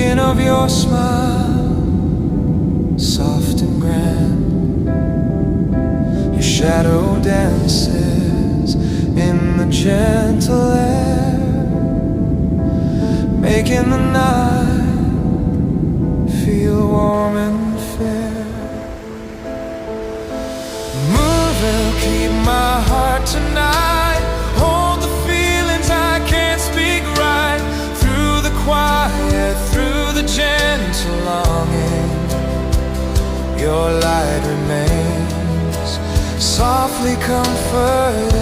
Thinking of your smile, soft and grand. Your shadow dances in the gentle air, making the night feel warm and fair. Moon will keep my heart tonight. Hold the feelings I can't speak right. Through the quiet, through the gentle longing, your light remains softly comforting.